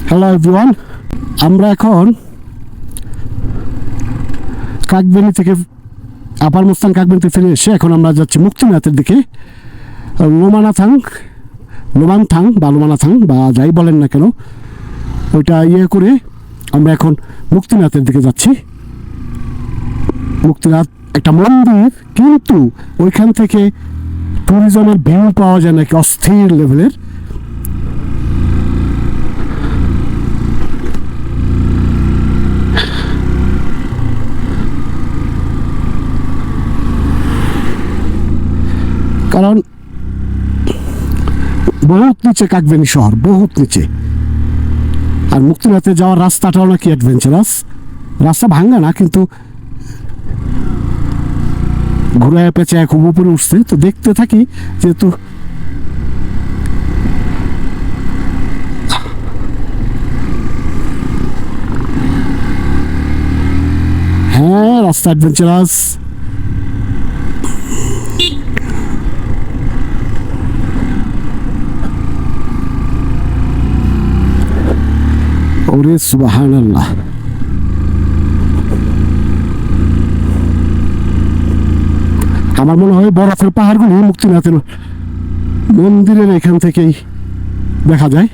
Hello everyone, আমরা এখন কাকবেনি থেকে আপার মুস্তাং কাকবেনি থেকে ফিরে এসে এখন আমরা যাচ্ছি মুক্তিনাথের দিকে। লোমানথাং বা লোমানাথাং বা যাই বলেন না কেন, ওইটা করে আমরা এখন মুক্তিনাথের দিকে যাচ্ছি। মুক্তিনাথ একটা মন্দির, কিন্তু ওইখান থেকে ট্যুরিজমের ভিউ পাওয়া যায় নাকি অস্থির লেভেলের। কারণ বহুত নিচে কাকবেনি শহর, বহুত নিচে। আর মুক্তিনাথে যাওয়ার রাস্তাটাও নাকি অ্যাডভেঞ্চারাস। রাস্তা ভাঙ্গা না, কিন্তু ঘোরায় পেঁচায় খুব উপরে উঠছে। তো দেখতে থাকি, যেহেতু হ্যাঁ রাস্তা অ্যাডভেঞ্চারাস। ওরে সুবহানাল্লাহ। আমার মনে হয় বরফের পাহাড়গুলো মুক্তিনাথের মন্দিরের এখান থেকেই দেখা যায়।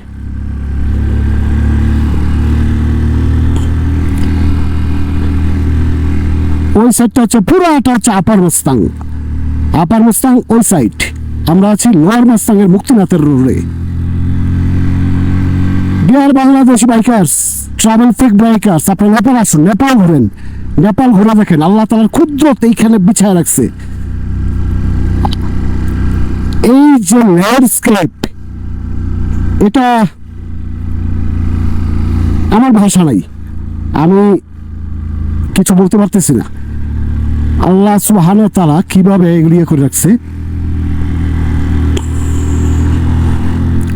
ওই সাইডটা হচ্ছে পুরাটা হচ্ছে আপার মুস্তাং ওই সাইড। আমরা আছি লোয়ার মাস্তাং এর মুক্তিনাথের রোডে। Dear Bangladeshi bikers, travel fake bikers, আপনারা নেপাল আসুন, নেপাল ঘুরেন। নেপাল ঘোরা দেখেন, আল্লাহ তাআলার কুদরত এইখানে বিছায় রাখছে। এই যে ল্যান্ডস্কেপ, এটা আমার ভাষা নাই, আমি কিছু বলতে পারতেছি না। আল্লাহ সুবহানাহু ওয়া তাআলা কিভাবে এগুলি করে রাখছে,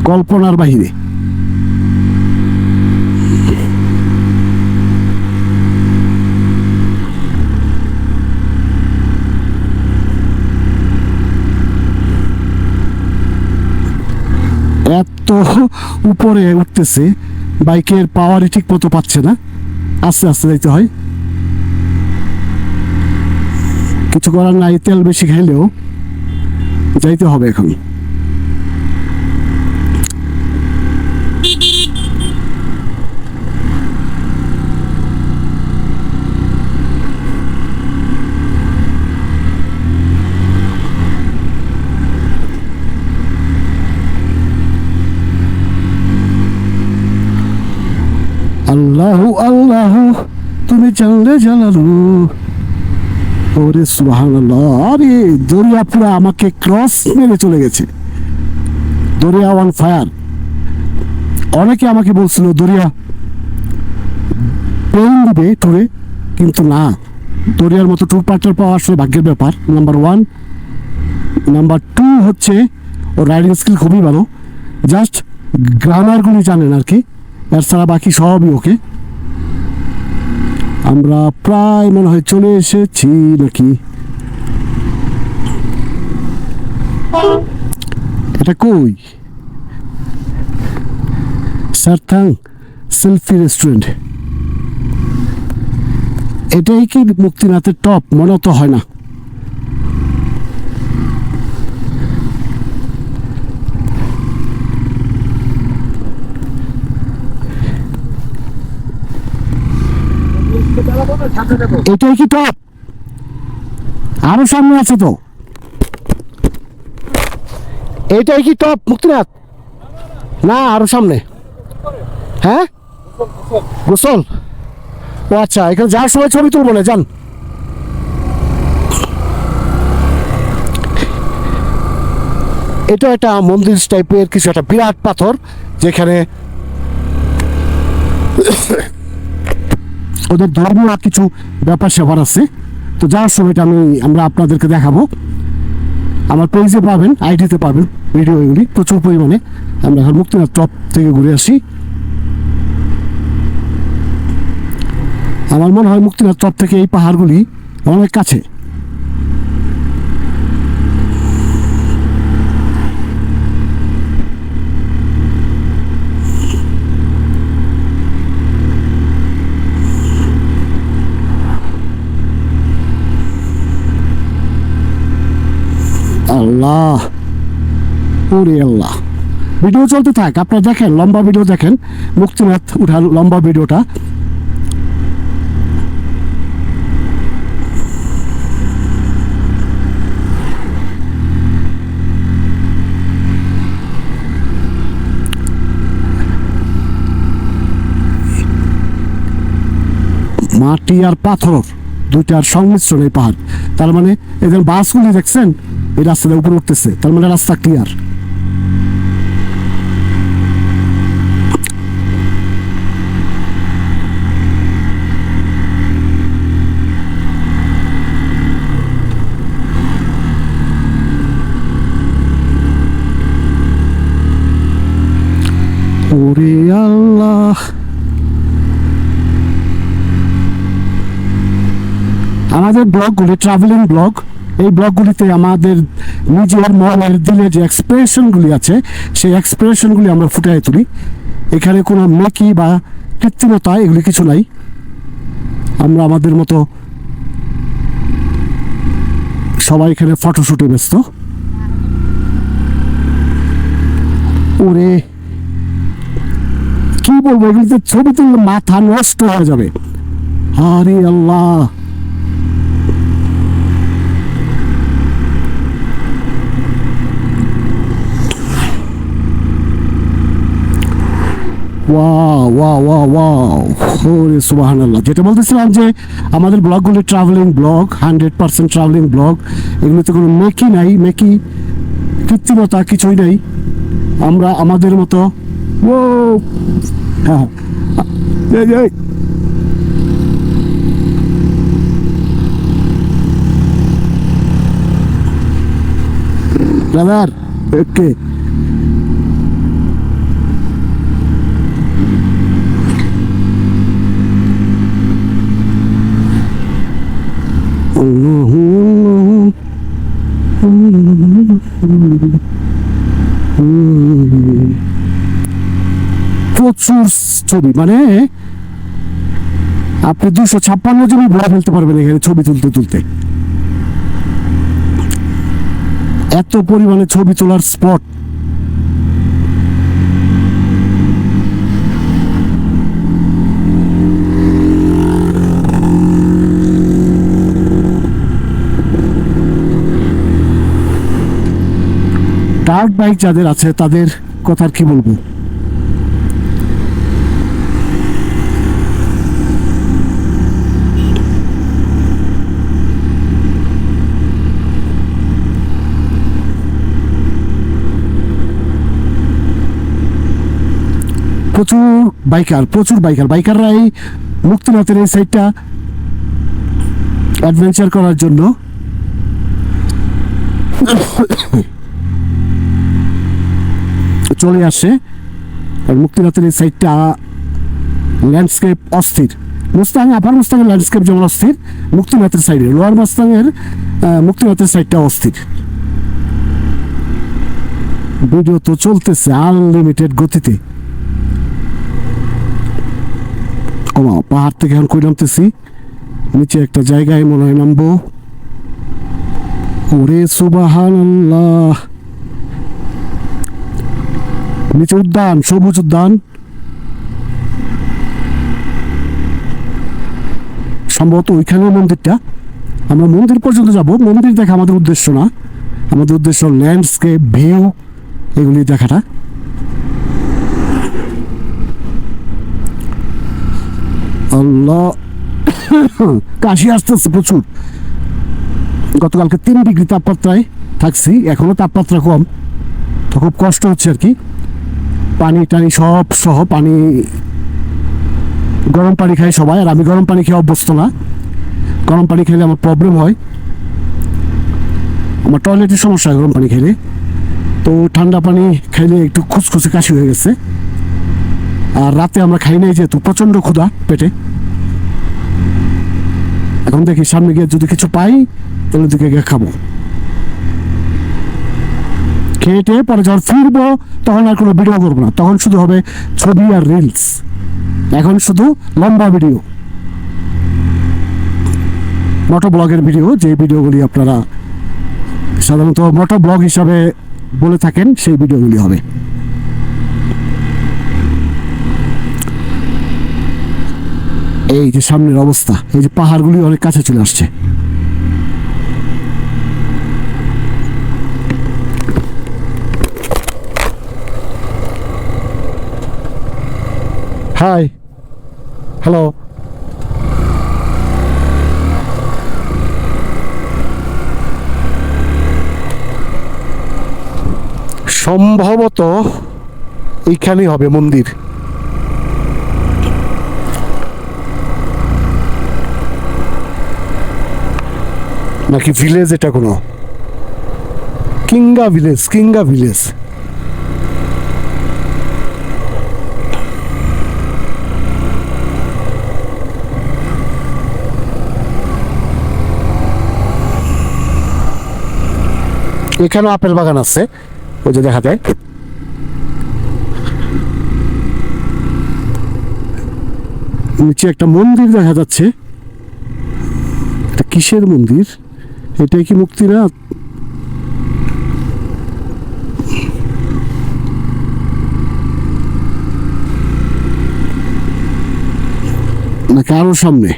কল্পনার বাহিরে। এত উপরে উঠতেছে, বাইকের পাওয়ারই ঠিক মতো পাচ্ছে না, আস্তে আস্তে যাইতে হয়। কিছু করার নাই, তেল বেশি খাইলেও যাইতে হবে এখন। আল্লাহু আল্লাহু তুমি জানলে জানালু। ওরে সুবহানাল্লাহ। আরে দরিয়া পুরা আমাকে ক্রস মেরে চলে গেছে। দরিয়া অন ফায়ার। অনেকে আমাকে বলছিল দরিয়া প্লেন দিবে ট্যুরে, কিন্তু না, দরিয়ার মতো ট্যুর পার্টনার পাওয়া আসলে ভাগ্যের ব্যাপার, নাম্বার 1। নাম্বার 2 হচ্ছে ও রাইডিং স্কিল খুবই ভালো, জাস্ট গ্রামারগুলি জানেন আর কি, এছাড়া বাকি সবই ওকে। আমরা প্রায় মনে হয় চলে এসেছি নাকি। এটা কই? সারথাং সেলফি রেস্টুরেন্ট। এটাই কি মুক্তিনাথের টপ? মনে তো হয় না। এটাই কি টপ? আরো সামনে আছে তো। এটাই কি টপ মুক্তিনাথ? না, আরো সামনে। হ্যাঁ, গোসল। ও আচ্ছা, এখানে যাওয়ার সময় ছবি তুলবো না, যান। এটা একটা মন্দির টাইপের কিছু, একটা বিরাট পাথর, যেখানে ওদের ধর্মীয় কিছু ব্যাপার স্যাপার আছে। তো যাওয়ার সময়টা আমরা আপনাদেরকে দেখাবো। আমার পেজে পাবেন, আইডিতে পাবেন ভিডিও, এগুলি প্রচুর পরিমাণে। আমরা এখন মুক্তিনাথ টপ থেকে ঘুরে আসি। আমার মনে হয় মুক্তিনাথ টপ থেকে এই পাহাড়গুলি অনেক কাছে। আল্লাহ, ওরে আল্লাহ। ভিডিও চলতে থাক, আপনারা দেখেন, লম্বা ভিডিও দেখেন, মুক্তিনাথ উঠার লম্বা ভিডিওটা। মাটি আর পাথর দুইটার সংমিশ্রণ এই পাহাড়। তার মানে এদের বাসগুলি দেখছেন এই রাস্তার উপরে উঠতেছে, তার মানে রাস্তা ক্লিয়ার। ওরে আল্লাহ, আমাদের ব্লগগুলি ট্রাভেলিং ব্লগ, এই ব্লগগুলিতে আমাদের নিজের মনের দিলে যে এক্সপ্রেশনগুলি আছে সেই এক্সপ্রেশনগুলি আমরা ফুটিয়ে তুলি। এখানে কোনো মেকি বা কৃত্রিমতা এগুলি কিছু নাই, আমরা আমাদের মতো সবাই এখানে ফটোশুটে ব্যস্ত। ওরে কি বলবো, এগুলিতে ছবি তুললে মাথা নষ্ট হয়ে যাবে। আরে আল্লাহ, ওয়াও ওয়াও ওয়াও ওয়াও, ওরে সুবহানাল্লাহ। যেটা বলতেছিলাম যে আমাদের ব্লগগুলি ট্রাভেলিং ব্লগ, 100% ট্রাভেলিং ব্লগ। এগুলোতে কোনো মেকি নাই, মেকি কৃত্রিমতা কিছুই নেই, আমরা আমাদের মতো। ও হ্যাঁ, ব্রাদার ওকে। প্রচুর ছবি, মানে আপনি 256 জমি ভরে ফেলতে পারবেন এখানে ছবি তুলতে তুলতে, এত পরিমাণে ছবি তোলার স্পট। ডার্ট বাইক যাদের আছে তাদের কথা কি বলবো। প্রচুর বাইকাররা এই মুক্তিনাথের এই সাইডটা অ্যাডভেঞ্চার করার জন্য চলে আসে। আর মুক্তিনাথের এই সাইডটা ল্যান্ডস্কেপ অস্থির। আপার মুস্তাঙের ল্যান্ডস্কেপ যেমন অস্থির, মুক্তিনাথের সাইডে লোয়ার মুক্তিনাথের সাইডটা অস্থির। ভিডিও তো চলতেছে আনলিমিটেড গতিতে। পাহাড় থেকে এখন কই নামতেছি, নিচে একটা জায়গায় মনে হয় নামবো। ওরে সুবহানাল্লাহ, নিচে উদ্যান, সবুজ উদ্যান। সম্ভবত ওইখানে মন্দিরটা, আমরা মন্দির পর্যন্ত যাব। মন্দির দেখা আমাদের উদ্দেশ্য না, আমাদের উদ্দেশ্য ল্যান্ডস্কেপ, ভিউ এগুলি দেখাটা। আল্লাহ, কাশি আসতেছে প্রচুর। গতকালকে 3 ডিগ্রি তাপমাত্রায় থাকছি, এখনো তাপমাত্রা কম, তো খুব কষ্ট হচ্ছে আর কি। পানি টানি সব সহ, পানি গরম পানি খাই সবাই, আর আমি গরম পানি খেয়ে অভ্যস্ত না। গরম পানি খেলে আমার প্রবলেম হয়, আমার টয়লেটের সমস্যা হয় গরম পানি খেলে। তো ঠান্ডা পানি খাইলে একটু খুসখুসে কাশি হয়ে গেছে। আর রাতে আমরা খাই নাই যেহেতু প্রচণ্ড ক্ষুধা পেটে। এখন দেখি সামনে গিয়ে যদি কিছু পাই তাহলে দিকে গিয়ে খাবো। খেয়ে টেয়ে পরে যখন ফিরবো তখন আর কোনো ভিডিও করবো না, তখন শুধু হবে ছবি আর রিলস। এখন শুধু লম্বা ভিডিও, মোটো ব্লগের ভিডিও, যে ভিডিওগুলি আপনারা সাধারণত মোটো ব্লগ হিসাবে বলে থাকেন সেই ভিডিওগুলি হবে। এই যে সামনের অবস্থা, এই যে পাহাড়গুলি অনেক কাছে চলে আসছে। Hi, hello. সম্ভবত এইখানেই হবে মন্দির। নাকি ভিলেজ, এটা কোনো কিঙ্গা ভিলেজ, কিঙ্গা ভিলেজ। এখানেও আপেল বাগান আছে, ওই যে দেখা যায়। নিচে একটা মন্দির দেখা যাচ্ছে, এটা কিসের মন্দির? এটাই কি মুক্তিনাথ? নাকি আরো সামনে?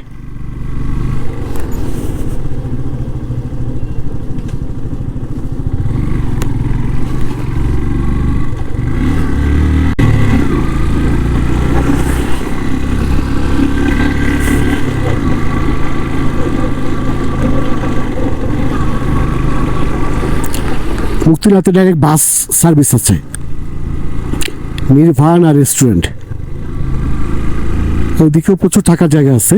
মুক্তিনাথে ডাইরেক্ট বাস সার্ভিস আছে, নির্ভানা রেস্টুরেন্ট। ওইদিকেও প্রচুর থাকার জায়গা আছে,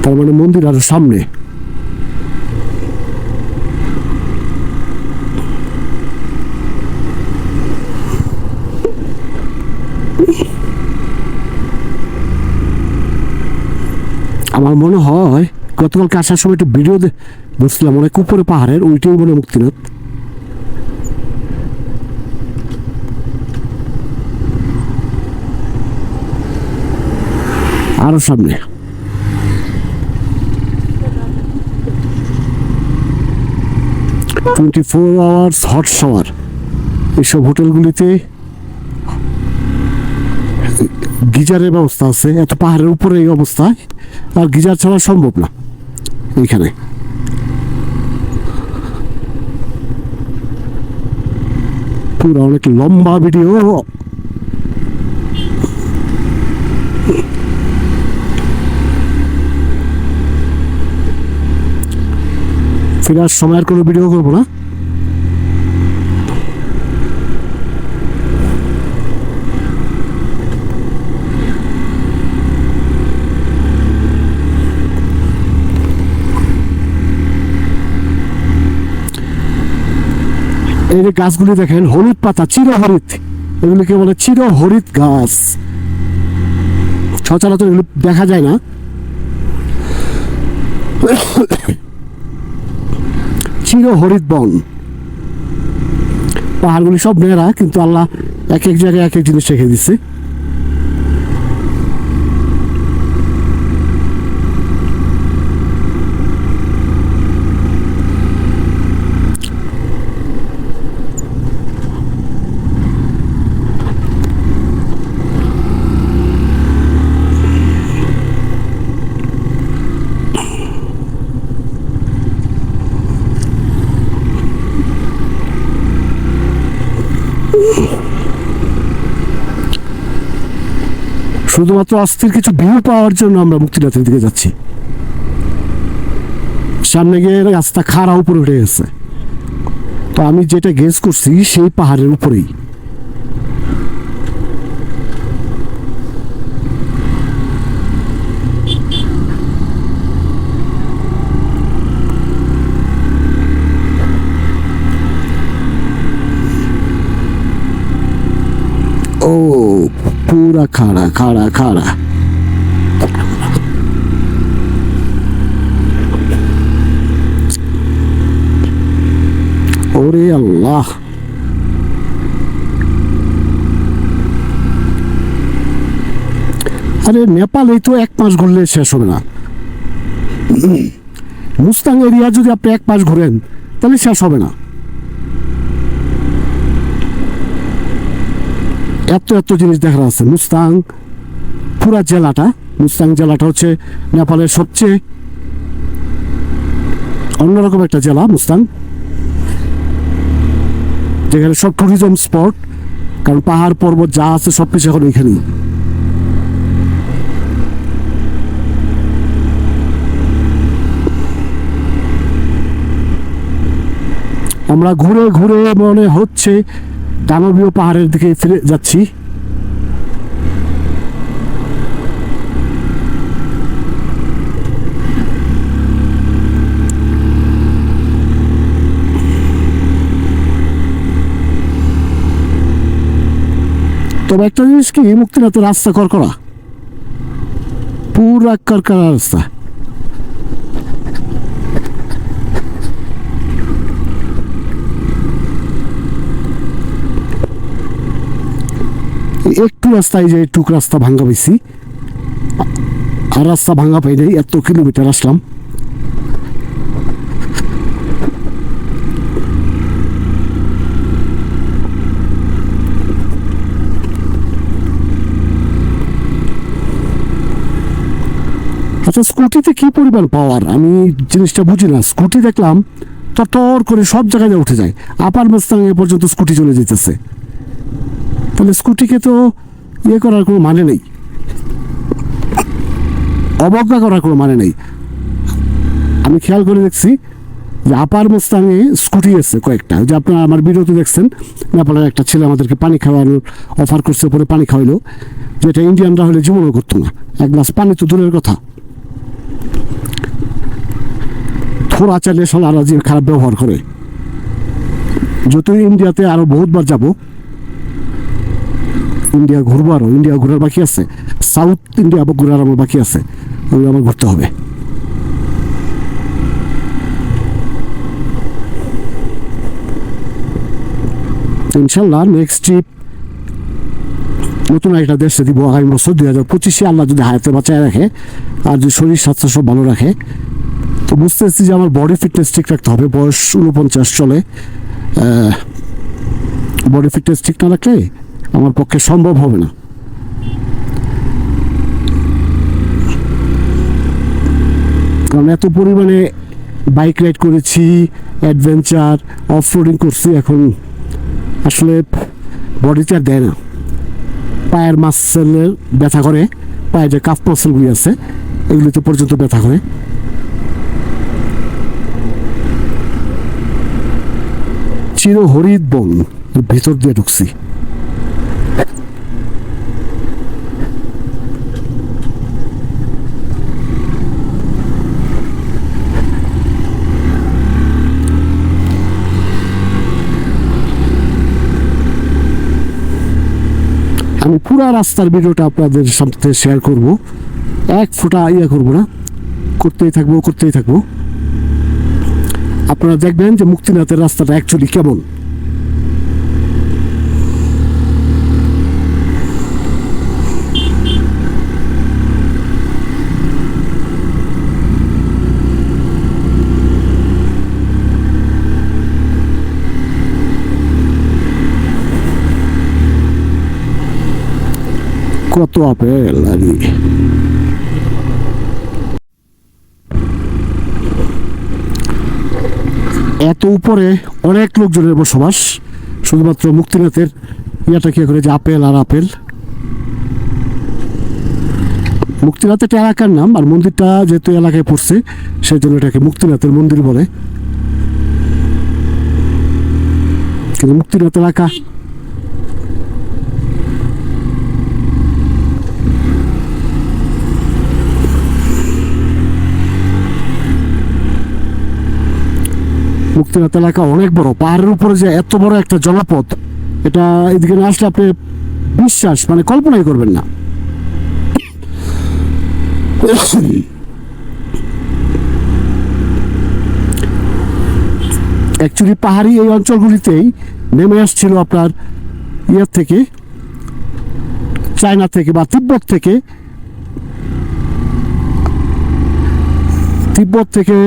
তার মানে মন্দির আরো সামনে। আমার মনে হয় গতকালকে আসার সময় একটু ভিডিও বুঝলাম, অনেক উপরে পাহাড়ের, ওইটাই মনে মুক্তিনাথ। আরো সামনে 24 আওয়ার্স হট শাওয়ার। এইসব হোটেলগুলিতে গিজারের ব্যবস্থা আছে। এত পাহাড়ের উপরে এই অবস্থায় আর গিজার ছাড়া সম্ভব না এইখানে। পুরো অনেক লম্বা ভিডিও। ফেরার সময় আর কোনো ভিডিও করবো না। এই যে গাছগুলি দেখেন, হলুদ পাতা, চিরহরিৎ, এগুলিকে বলে চিরহরিৎ গাছ। সচরাচর এগুলো দেখা যায় না। চিরহরিৎ বন। পাহাড়গুলি সব মেয়েরা, কিন্তু আল্লাহ এক এক জায়গায় এক এক জিনিস রেখে দিচ্ছে। শুধুমাত্র অস্থির কিছু ভিউ পাওয়ার জন্য আমরা মুক্তিনাথের দিকে যাচ্ছি। সামনে গিয়ে রাস্তা খাড়া উপরে উঠে গেছে, তো আমি যেটা গেস করছি সেই পাহাড়ের উপরেই। ও পুরা খাড়া খাড়া খাড়া। ওরে আল্লাহ, আরে নেপালে তো 1 মাস ঘুরলে শেষ হবে না। মুস্তাং এরিয়া যদি আপনি 1 মাস ঘোরেন তাহলে শেষ হবে না। এত এত জিনিস দেখার আছে। মুস্তাং পুরা জেলাটা, মুস্তাং জেলাটা হচ্ছে নেপালের সবচেয়ে অন্যরকম একটা জেলা মুস্তাং, যেখানে সব ট্যুরিজম স্পট, কারণ পাহাড় পর্বত যা আছে সব কিছু এখন এখানেই। আমরা ঘুরে ঘুরে মনে হচ্ছে দানবীয় পাহাড়ের দিকে ফিরে যাচ্ছি। তবে একটা জিনিস কি, মুক্তিনাথের রাস্তা করকরা, পুরা করকরা রাস্তা। একটু রাস্তায় যে টুক রাস্তা ভাঙ্গা পেয়েছি, আর রাস্তা ভাঙ্গা পাই নাই, এত কিলোমিটার আসলাম। আচ্ছা, স্কুটিতে কি পরিমাণ পাওয়ার আমি জিনিসটা বুঝি না। স্কুটি দেখলাম তর করে সব জায়গায় উঠে যায়, আপার মাস্তাং এ পর্যন্ত স্কুটি চলে যেতেছে। তাহলে স্কুটিকে তো ইয়ে করার কোনো মানে নেই, অবজ্ঞা করার কোনো মানে নেই। আমি খেয়াল করে দেখছি যে আপার মাস্তাংয়ে স্কুটি আছে কয়েকটা, যে আপনারা আমার ভিডিওতে দেখছেন, নেপালের একটা ছেলে আমাদেরকে পানি খাওয়ানোর অফার করছে, পরে পানি খাওয়াইলো, যেটা ইন্ডিয়ানরা হলে জীবনও করতো না। 1 গ্লাস পানি তো দূরের কথা, থোড়া চাইলে সারা যে খারাপ ব্যবহার করে। যতই ইন্ডিয়াতে আরো বহুতবার যাব, ইন্ডিয়া ঘুরবো, আরো ইন্ডিয়া ঘোরার বাকি আছে, সাউথ ইন্ডিয়া ঘোরার আমার বাকি আছে, ওগুলো আমার ঘুরতে হবে। ইনশাল্লাহ নেক্সট ট্রিপ নতুন একটা দেশে দিব আগামী বছর 2025-এ, আল্লাহ যদি হায়াতে বাঁচায় রাখে আর যদি শরীর স্বাস্থ্য সব ভালো রাখে। তো বুঝতে পারছি যে আমার বডি ফিটনেস ঠিক রাখতে হবে। বয়স 49 চলে, বডি ফিটনেস ঠিক না রাখলে আমার পক্ষে সম্ভব হবে না। কারণ এত পরিমাণে বাইক রাইড করেছি, অ্যাডভেঞ্চার, অফ রোডিং করছি, এখন আসলে বডিতে আর দেয় না। পায়ের মাসেলের ব্যথা করে, পায়ে যে কাফ মাসেলগুলি আছে এগুলিতে পর্যন্ত ব্যথা করে। চির হরিৎ বন ভিতর দিয়ে ঢুকছি। আমি পুরা রাস্তার ভিডিওটা আপনাদের সাথে শেয়ার করব, এক ফোঁটা ইয়ে করবো না, করতেই থাকবো। আপনারা দেখবেন যে মুক্তিনাথের রাস্তাটা অ্যাকচুয়ালি কেমন। কত আপেল আরে, এত উপরে অনেক লোকজনের বসবাস, শুধুমাত্র মুক্তিনাথের ইয়েটা কি করে যে আপেল আর আপেল। মুক্তিনাথ একটা এলাকার নাম, আর মন্দিরটা যেহেতু এলাকায় পড়ছে সেই জন্য এটাকে মুক্তিনাথের মন্দির বলে। কিন্তু মুক্তিনাথ এলাকা মুক্তিনাথ এলাকা অনেক বড়, পাহাড়ের উপরে যে এত বড় একটা জলপথ, এটা এদিকে না আসলে আপনি বিশ্বাস মানে কল্পনাই করবেন না। অ্যাকচুয়ালি পাহাড়ি এই অঞ্চলগুলিতেই নেমে আসছিল আপনার ইয়ের থেকে, চায়না থেকে বা তিব্বত থেকে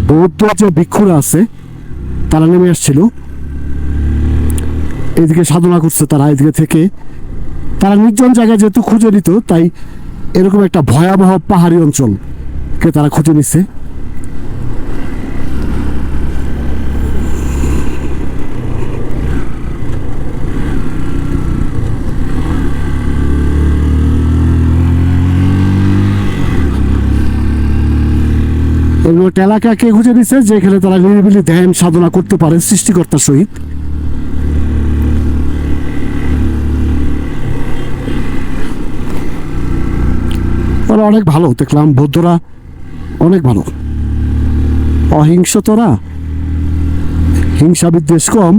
বৌদ্ধ যে ভিক্ষুরা আছে তারা নেমে আসছিল, এদিকে সাধনা করছে তারা, এদিকে থেকে তারা নির্জন জায়গায় যেহেতু খুঁজে নিত, তাই এরকম একটা ভয়াবহ পাহাড়ি অঞ্চলকে তারা খুঁজে নিচ্ছে। এগুলো একটা এলাকাকে খুঁজে নিচ্ছে যেখানে তারা নিরিবিলি ধ্যান সাধনা করতে পারে সৃষ্টিকর্তার সহিত। ওরা অনেক ভালো, দেখলাম বৌদ্ধরা অনেক ভালো, অহিংস, তোরা হিংসা বিদ্বেষ কম।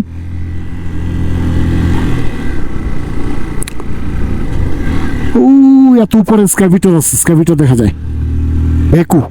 ও এত উপরে স্ক্যাভিটর আছে, স্ক্যাভিটর দেখা যায়, ভেকু।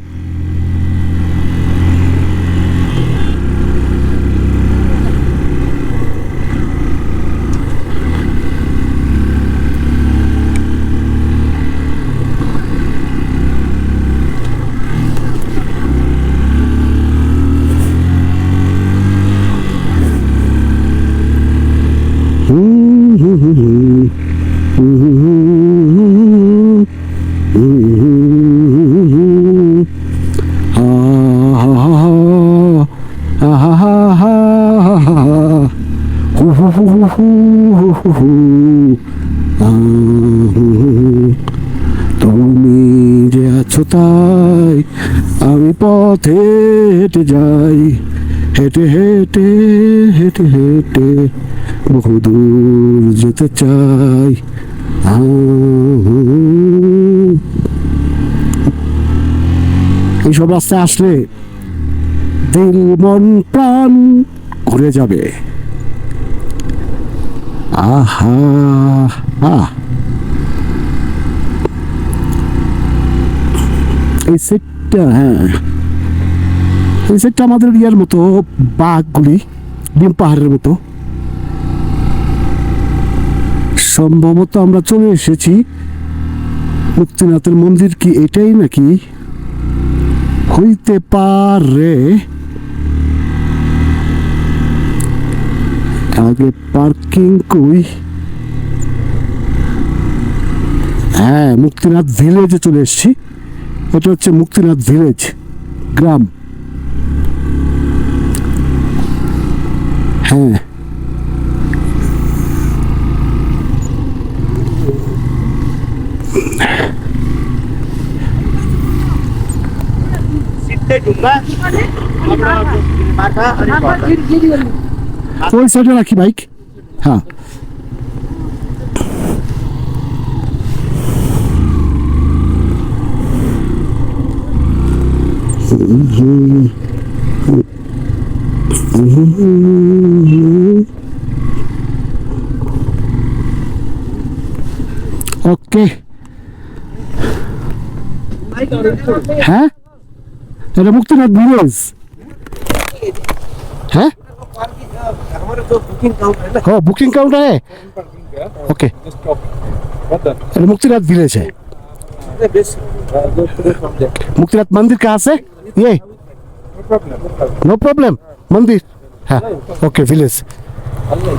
তুমি যে আছো তাই আমি পথে হেঁটে যাই, হেঁটে হেঁটে হেঁটে হেঁটে বহুদূর যেতে চাই। এইসব রাস্তায় আসলে দিল মন প্রাণ ঘুরে যাবে। আহা এই সেটটা, হ্যাঁ এই সেটটা আমাদের ইয়ার মতো, বাঘগুলি ডিম পাহাড়ের মতো। সম্ভবত আমরা চলে এসেছি মুক্তিনাথের মন্দির, কি এটাই নাকি হইতে পারে। আগে পার্কিং কই, হ্যাঁ মুক্তিনাথ ভিলেজে চলে এসেছি। এটা হচ্ছে মুক্তিনাথ ভিলেজ গ্রাম। হ্যাঁ ওই সাইডে রাখি বাইক। হ্যাঁ ওকে, হ্যাঁ এটা মুক্তিনাথ ভিলেজ। हाँ हमारा जो बुकिंग काउंटर है ना, हो बुकिंग काउंटर है, ओके मतलब मुक्तिनाथ विलेज है। बेस जो पूरे from there. मुक्तिनाथ मंदिर कहाँ से? ये No problem, no problem. No problem, मंदिर हाँ ओके विलेज। Allah.